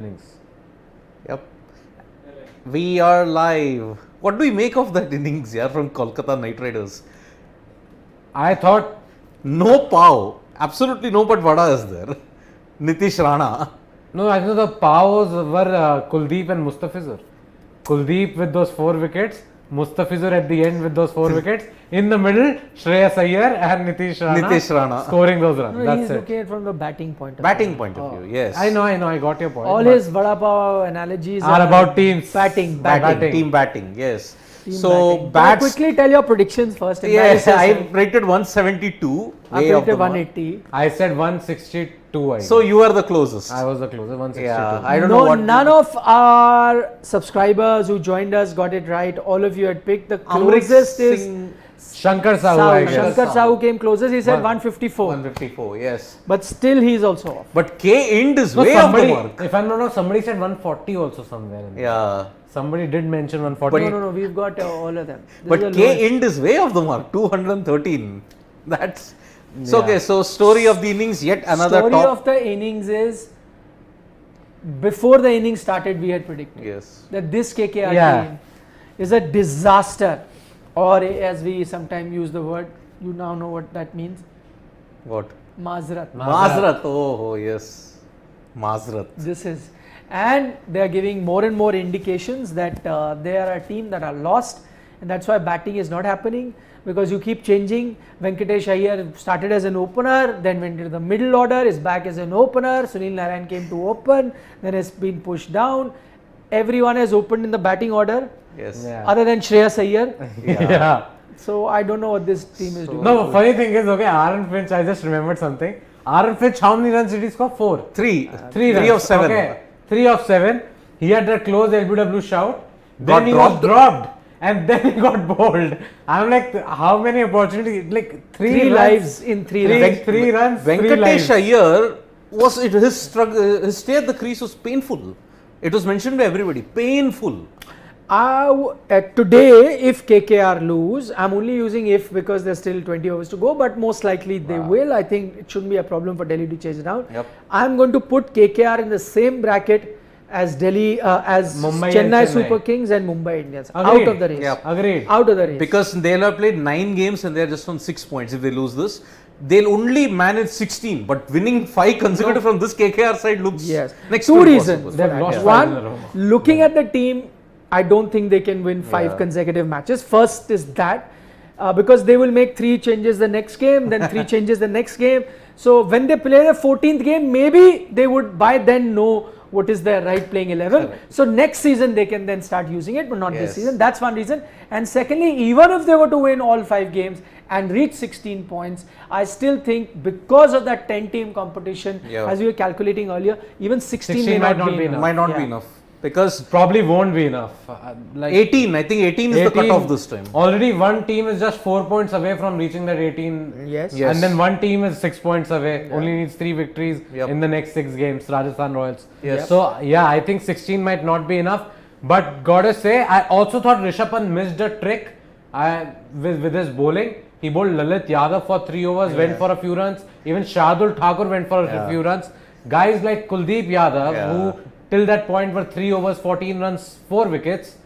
Innings. Yep. We are live. What do we make of that innings, yeah, from Kolkata Knight Riders? I thought No pow. Absolutely no but vada is there. Nitish Rana. I think the powers were Kuldeep and Mustafizur. Kuldeep with those 4 wickets, Mustafizur at the end with those 4 wickets. In the middle, Shreyas Iyer and Nitish Rana scoring those runs. No, That's he's it. looking at it from the batting point of Batting view. point of view, yes. I know, I got your point. All but his vada pav analogies are about teams. Batting. Team batting, yes. Team So, batting. bats. Quickly tell your predictions first. Yes, Embarrass I yourself. rated 172. I way off the predicted mark. 180. I said 162. So, you are the closest. I was the closest, 162. Yeah, I don't know what. None of our subscribers who joined us got it right. All of you had picked the Amrit closest is Singh, Shankar Sahu, I guess. Shankar Sahu came closest. He said One- 154. 154, yes. But still, he's also off. But K end is No, way off the mark. if I'm not wrong, somebody said 140 also somewhere. In there. Yeah. Somebody did mention 140. No, we've got all of them. This is But the K lowest. end is way off the mark, 213. That's so Yeah. okay. So story of the innings, yet another Story top. of the innings is before the innings started, we had predicted Yes. that this KKR Yeah. team is a disaster, or as we sometimes use the word, you now know what that means. What? Mazrat. Mazrat. Oh, yes. Mazrat. This is, and they are giving more and more indications that they are a team that are lost, and that's why batting is not happening. Because you keep changing. Venkatesh Iyer started as an opener, then went into the middle order, is back as an opener. Sunil Narayan came to open, then has been pushed down. Everyone has opened in the batting order, Yes. Yeah. other than Shreyas Iyer. Yeah. So I don't know what this team is doing. No, funny thing is, okay, Aaron Finch, I just remembered something. Aaron Finch, how many runs did he score? 4. Three. Three Three runs. of 7. Okay, 3 of 7. He had that close LBW shout. Got Then he dropped. was dropped. And then he got bowled. I'm like, how many opportunities? Like 3 lives in 3 runs. 3 runs, 3 Venkatesh lives. Iyer was it his struggle? His stay at the crease was painful. It was mentioned by everybody. Painful. Today, if KKR lose, I'm only using if because there's still 20 overs to go, but most likely they will. I think it shouldn't be a problem for Delhi to chase it down. Yep. I'm going to put KKR in the same bracket as Delhi, as Mumbai and Chennai Chennai. Super Kings and Mumbai Indians. Agreed. Out of the race. Yep. Agreed. Out of the race. Because they'll have played 9 games and they're just on 6 points. If they lose this, they'll only manage 16. But winning 5 consecutive from this KKR side looks Yes. next Two to reasons. impossible. They've for lost that. 5 in a row. One, looking at the team, I don't think they can win 5 Yeah. consecutive matches. First is that because they will make 3 changes the next game, then 3 changes the next game. So when they play the 14th game, maybe they would by then know what is their right playing 11. So next season they can then start using it, but not Yes. this season. That's one reason. And secondly, even if they were to win all 5 games and reach 16 points, I still think because of that 10-team competition, Yeah. as we were calculating earlier, even 16 may 16 not, might not be be enough. enough. Might not be Yeah. enough. Because Probably won't be enough. Like 18, I think 18 is the cutoff this time. Already one team is just 4 points away from reaching that 18. Yes. Yes. And then one team is 6 points away. Only needs 3 victories Yep. in the next 6 games. Rajasthan Royals. Yes. So yeah, I think 16 might not be enough. But gotta say, I also thought Rishabh Pant missed a trick with his bowling. He bowled Lalit Yadav for 3 overs, went for a few runs. Even Shardul Thakur went for a few runs. Guys like Kuldeep Yadav, who till that point were 3 overs, 14 runs, 4 wickets,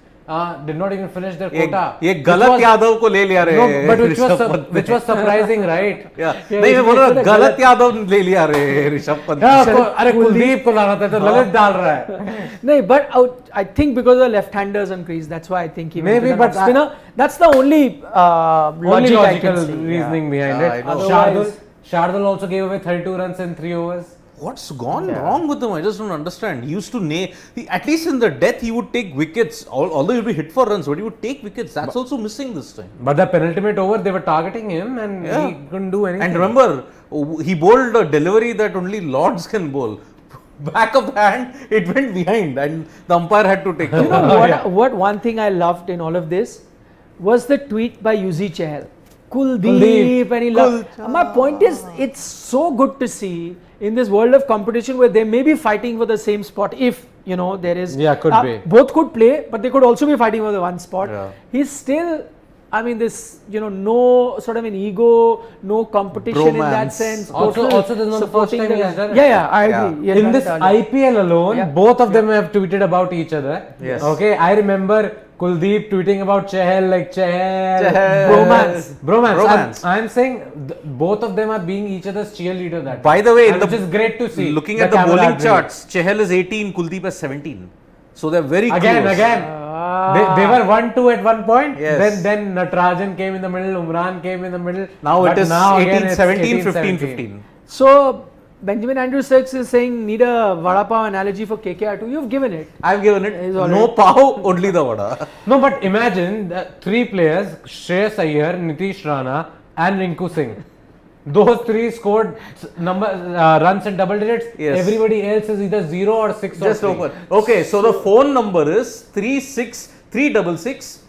did not even finish their quota. ये Which गलत was- Yadav को ले लिया रे. No, but Rishabh Pant ने. which was surprising, right? Yeah. नहीं मैं बोल रहा हूँ, गलत यादव ले लिया रे ऋषभ पंत ने. अरे कुलदीप को लाना था तो ललित डाल रहा है. No, but I think because the left-handers on crease, that's why I think he went Maybe, to the but spinner. That's the only Only logic I logical can see. reasoning behind Yeah, I it. know. Otherwise- Shardul also gave away 32 runs in 3 overs. What's gone wrong with him? I just don't understand. He used to at least in the death he would take wickets. Although he would be hit for runs, but he would take wickets. That's also missing this time. But the penultimate over, they were targeting him and Yeah. he couldn't do anything. And remember, he bowled a delivery that only Lords can bowl. Back of the hand, it went behind, and the umpire had to take You it. know what one thing I loved in all of this was the tweet by Yuzi Chahal. Kuldeep, and he loved. My point is, it's so good to see in this world of competition where they may be fighting for the same spot. If there is, Yeah, could be. both could play, but they could also be fighting for the one spot. Yeah. He's still I mean, this, no sort of an ego, no competition in that Bromance. sense. Also, total this is not the supporting first time he has guy. done it. Yeah, I agree. He has In done this it earlier. IPL alone, Yeah. both of them have tweeted about each other. Yes. Okay, I remember Kuldeep tweeting about Chahal, like Chahal. Bromance. Bromance. I'm saying both of them are being each other's cheerleader. That By the way, and which is great to see. Looking at the bowling camaraderie. charts, Chahal is 18, Kuldeep is 17. So they're very close. Again. They were 1-2 at one point. Yes. Then Natarajan came in the middle. Umran came in the middle. Now But it is now 18, again it's 17, 18, 15, 17. 15. So, Benjamin Andrew Sachs is saying, need a vada pav analogy for KKR too. You've given it. I've given it. He's No already- pav, only the vada. No, but imagine the three players, Shreyas Iyer, Nitish Rana and Rinku Singh. Those three scored runs in double digits. Yes. Everybody else is either 0 or 6 or Just 3. open. Okay, so the phone number is 366.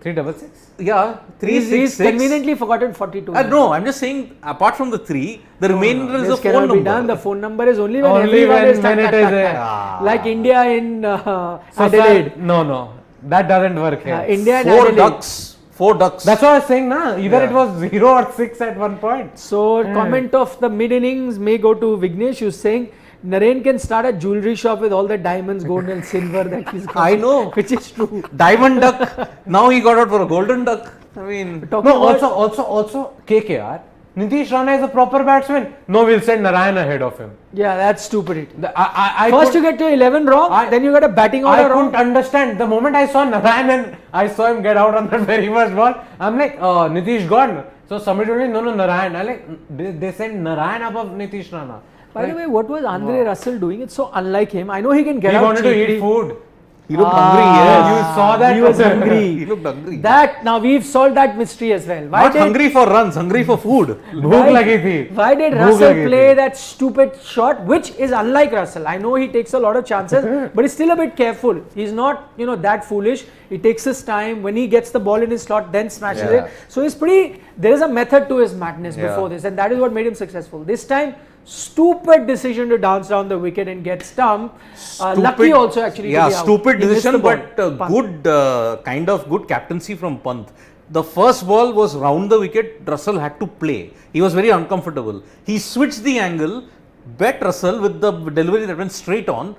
366? Yeah, He's 366. conveniently forgotten 42. No, I'm just saying, apart from the 3, the remainder is This the cannot phone be number. done. The phone number is only when Only everyone when is tuck, it tuck, is tuck, there. tuck. Like India in So, Adelaide. sir, no. That doesn't work here. India and Four Adelaide. ducks. 4 ducks. That's what I was saying, na. Either Yeah. it was 0 or 6 at one point. So, comment of the mid innings may go to Vignesh, who's saying Naren can start a jewelry shop with all the diamonds, gold, and silver that he's got. I know. Which is true. Diamond duck. Now he got out for a golden duck. I mean, Talking No, about- also KKR. Nitish Rana is a proper batsman. No, we'll send Narayan ahead of him. Yeah, that's stupidity. I First could- you get to 11 wrong, then you got a batting I order couldn't wrong. understand. The moment I saw Narayan and I saw him get out on that very first ball, I'm like, Nitish gone. So somebody told me, no, Narayan. I like, they sent Narayan above Nitish Rana. By the way, what was Andre Russell doing? It's so unlike him. I know he can get He out wanted to cheaply. eat food. he looked hungry, yes. You saw that? He was He hungry. looked hungry. That, now we've solved that mystery as well. Not hungry for runs, hungry for food. Bhook lagi thi. Why did Bhook Russell lagi play thi. that stupid shot, which is unlike Russell? I know he takes a lot of chances, but he's still a bit careful. He's not, that foolish. He takes his time. When he gets the ball in his slot, then smashes Yeah. it. So he's there is a method to his madness Yeah. before this, and that is what made him successful. This time, stupid decision to dance down the wicket and get stumped. Lucky also actually. to Yeah, be out. stupid He missed the decision, ball. but Pant. good, kind of good captaincy from Pant. The first ball was round the wicket. Russell had to play. He was very uncomfortable. He switched the angle, bet Russell with the delivery that went straight on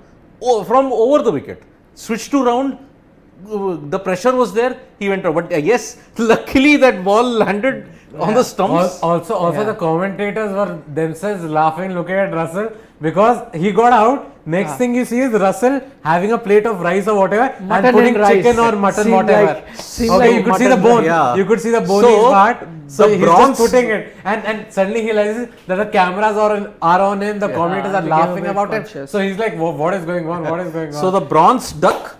from over the wicket. Switched to round. The pressure was there. He went out. But yes, luckily that ball landed on the stumps. Also, the commentators were themselves laughing, looking at Russell because he got out. Next thing you see is Russell having a plate of rice or whatever Mutton and putting and rice. chicken or mutton, Seemed whatever. seemed Okay, like you could see the mutton. bone. Yeah. You could see the bony So, part. So the he's bronze- just putting it, and suddenly he realizes that the cameras are on him. The commentators are became a laughing bit about conscious. it. So he's like, "What is going on? What is going on?" So the bronze duck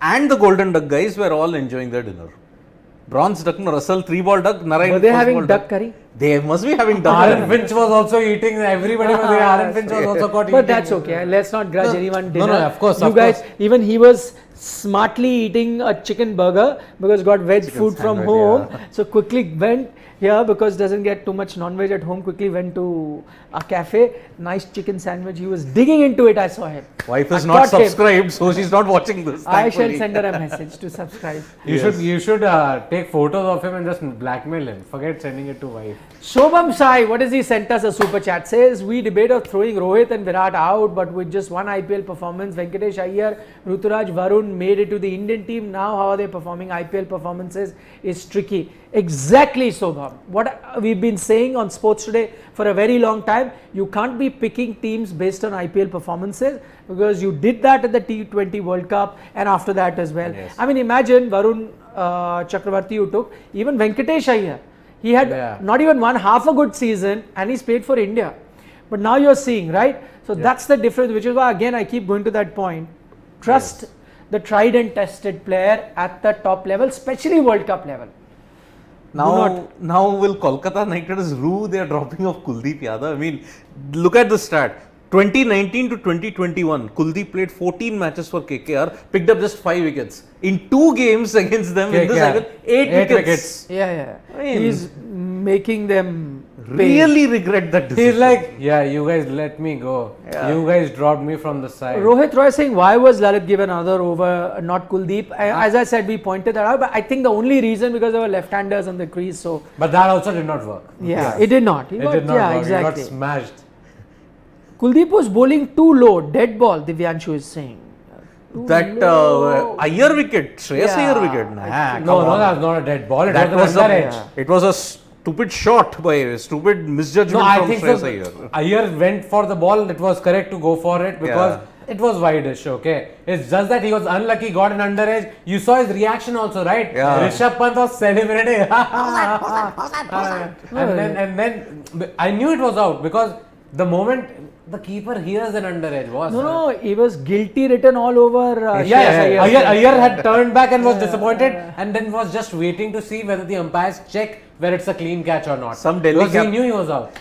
and the golden duck guys were all enjoying their dinner. Bronze duck, no, Russell 3-ball duck, Narayan Were they first having ball duck curry? They must be having duck. Aaron curry. Finch was also eating. Everybody was there. Aaron Finch was also caught eating. But that's okay. Let's not grudge anyone dinner. no, of course, You of guys, course. even he was smartly eating a chicken burger because got veg food from sandwich, home. yeah. So quickly went here because doesn't get too much non-veg at home. Quickly went to a cafe. Nice chicken sandwich. He was digging into it. I saw him. Wife is I not caught him. subscribed, so she's not watching this. I shall thankfully. send her a message to subscribe. You should take photos of him and just blackmail him. Forget sending it to wife. Shobham Sai, what has he sent us? A super chat says we debate of throwing Rohit and Virat out, but with just one IPL performance, Venkatesh Iyer, Ruturaj, Varun made it to the Indian team. Now, how are they performing? IPL performances is tricky. Exactly, Shobham. What we've been saying on Sports Today for a very long time, you can't be picking teams based on IPL performances because you did that at the T20 World Cup and after that as well. Yes. I mean, imagine Varun Chakravarti you took, even Venkatesh Iyer. He had not even half a good season and he's played for India. But now you're seeing, right? So that's the difference, which is why again I keep going to that point. Trust the tried and tested player at the top level, especially World Cup level. Now will Kolkata Knight Riders rue their dropping of Kuldeep Yadav? I mean, look at the stat. 2019 to 2021, Kuldeep played 14 matches for KKR, picked up just 5 wickets. In 2 games against them in this KKR, cycle, 8 wickets. Yeah. I mean- He's making them really regret that decision. He's like, yeah, you guys let me go. Yeah. You guys dropped me from the side. Rohit Roy saying, why was Lalit given another over, not Kuldeep? As I said, we pointed that out, but I think the only reason because there were left-handers on the crease, so But that also did not work. yeah, it did not. It did not yeah, work. exactly. It got smashed. Kuldeep was bowling too low, dead ball, Divyanshu is saying. That Iyer wicket, Shreyas Yeah, Iyer wicket. Nah, I No, come on. that was not a dead ball. It That was was an underage. it was a stupid shot by a stupid misjudgment No, I from think Shreyas so. Iyer. Iyer went for the ball. It was correct to go for it because it was wideish. Okay, it's just that he was unlucky, got an underage. You saw his reaction also, right? Yeah. Rishabh Pant was celebrating. and then I knew it was out because the moment the keeper hears an underage, was No, he was guilty written all over. Yeah, Iyer had turned back and was disappointed, and then was just waiting to see whether the umpires check whether it's a clean catch or not. Some Delhi because he cap- knew he was out.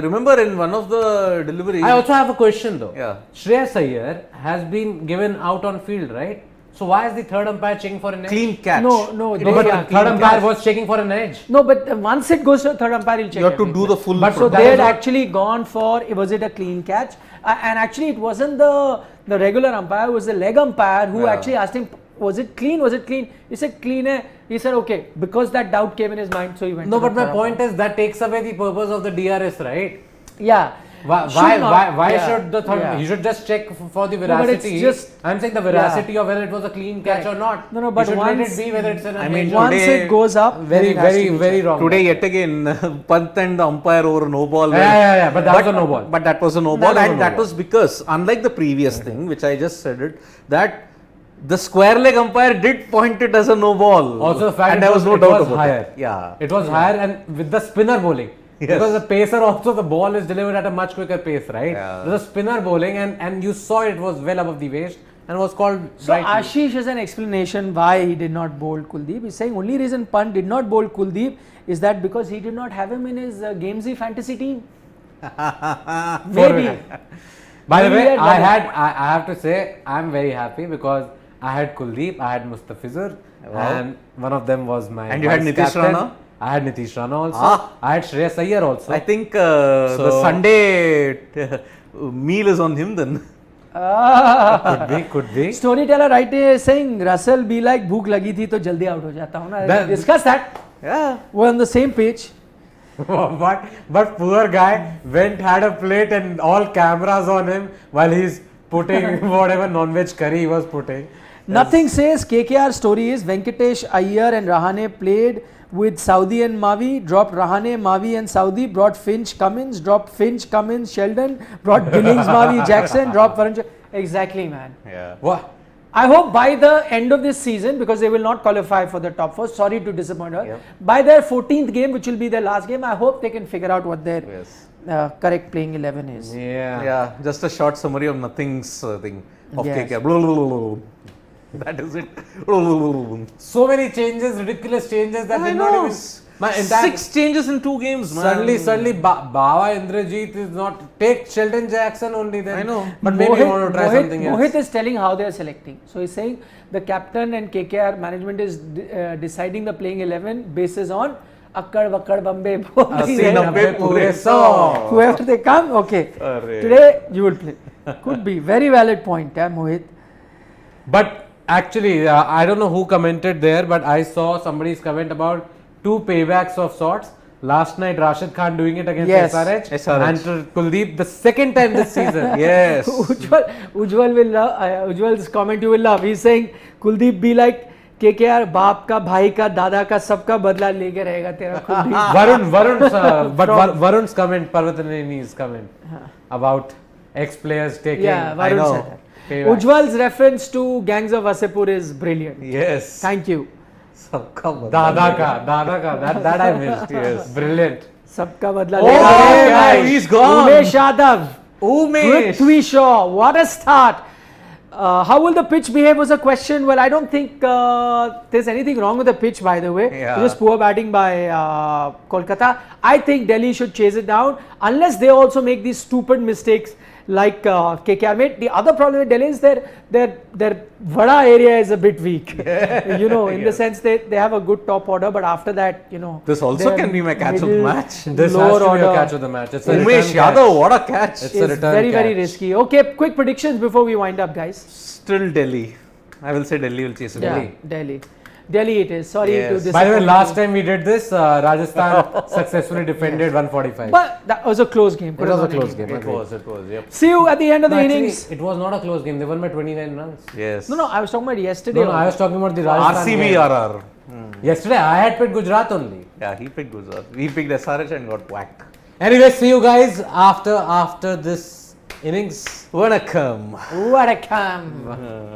Remember in one of the deliveries. I also have a question though. Yeah. Shreyas Iyer has been given out on field, right? So why is the third umpire checking for an edge? Clean catch. No, No, they- but yeah, the clean third umpire catch. was checking for an edge. No, but once it goes to the third umpire, he'll check. You have to do everything. the full. But So that they was had not- actually gone for, was it a clean catch? And actually it wasn't the regular umpire, it was the leg umpire who Yeah. actually asked him, was it clean? Was it clean? He said clean. He said okay, because that doubt came in his mind, so he went. No, to the but my third point is that takes away the purpose of the DRS, right? umpire. Yeah. Why Should not- why yeah, should the third? yeah. He should just check for the No, but it's veracity. just- I'm saying the veracity of whether it was a clean catch Right. or not. No, but you should let once- it be whether it's an I mean, edge or Once today- it goes up, then very it has to very be very checked. wrong. Today yet again, Pant and the umpire over no ball. Yeah, but that was a no ball. But that was a no That ball, was a and no that ball. was because, unlike the previous thing, which I just said it, that the square leg umpire did point it as a no ball. Also, the fact and it there was, was no it doubt was about higher. it. Yeah. It was higher, and with the spinner bowling. Yes. Because the pacer also, the ball is delivered at a much quicker pace, right? Yeah. The spinner bowling, and you saw it was well above the waist and was called. So rightly. Ashish has an explanation why he did not bowl Kuldeep. He's saying only reason Pant did not bowl Kuldeep is that because he did not have him in his Gamezy fantasy team. Maybe. By the Maybe way, he had I have to say, I'm very happy because I had Kuldeep, I had Mustafizur, Wow. and one of them was my. And you had vice Nitish captain. Rana? I had Nitish Rana also. Ah. I had Shreyas Iyer also. I think the So- Sunday meal is on him then. could be. Storyteller right is saying Russell be like भूख लगी थी तो जल्दी out हो जाता हूँ ना. That- Discuss that. Yeah. We're on the same page. but poor guy went, had a plate and all cameras on him while he's putting whatever non-veg curry he was putting. Nothing says KKR story is Venkatesh Iyer and Rahane played with Saudi and Mavi, dropped Rahane, Mavi and Saudi, brought Finch, Cummins, dropped Finch, Cummins, Sheldon, brought Billings, Mavi, Jackson, dropped Varun. Exactly, man. Yeah. What? I hope by the end of this season, because they will not qualify for the top four, sorry to disappoint her, Yep. by their 14th game, which will be their last game, I hope they can figure out what their Yes. correct playing 11 is. Yeah. Yeah. Just a short summary of nothing's thing of Yes. KKR. Blah, blah, blah, blah, blah. That is it. Blah, blah, blah, blah, blah. So many changes, ridiculous changes that I did not know. even. My entire 6 changes in 2 games, man. Suddenly, Bawa Indrajit is not. Take Sheldon Jackson only then. I know. But maybe you want to try something else. Mohit is telling how they are selecting. So he's saying the captain and KKR management is deciding the playing 11 basis on Akkad Vakkad Bombay. 80-90 pure 100. Whoever they come, okay. Arre. Today you will play. Could be. Very valid point, Mohit. But actually, I don't know who commented there, but I saw somebody's comment about 2 paybacks of sorts. Last night, Rashid Khan doing it against Yes. SRH, and Kuldeep the second time this season. Yes. Ujjwal will love, Ujjwal's comment you will love. He's saying Kuldeep be like KKR, बाप का, भाई का, दादा का, सबका बदला लेके रहेगा तेरा Kuldeep. Varun's comment, Parvatanini's comment about ex-players taking. Yeah, I Varun know. said that. Payback. Ujjwal's reference to Gangs of Wasseypur is brilliant. Yes. Thank you. Sabka Dada ka, that I missed. Yes, brilliant. सबका बदला Oh, लेगा hey, रहेगा. he's gone. Umesh Yadav. Umesh. Prithvi Shaw. What a start. How will the pitch behave was a question. Well, I don't think there's anything wrong with the pitch, by the way. Yeah. Just poor batting by Kolkata. I think Delhi should chase it down unless they also make these stupid mistakes like KKR made. The other problem with Delhi is their Vada area is a bit weak. You know, in the sense they have a good top order, but after that, you know. This also their can be my catch of the middle, match. This has lower to be order a catch of the match. It's a Umesh return catch. Yadav, what a catch. It's a is return very, very catch. risky. Okay, quick predictions before we wind up, guys. Still Delhi. I will say Delhi will chase it. Yeah, Delhi it is. Sorry Yes. to By the way, disappoint you. last time we did this, Rajasthan successfully defended 145. But that was a close game. It was a Could've close gone game. It agreed. was, yep. See you at the end of the No, actually, innings. it was not a close game. They won by 29 runs. Yes. No, I was talking about yesterday. No, I was talking about the Rajasthan RCB game. RR. Yesterday, I had picked Gujarat only. Yeah, he picked Gujarat. He picked SRH and got whacked. Anyway, see you guys after this innings. Vanakkam. What a come.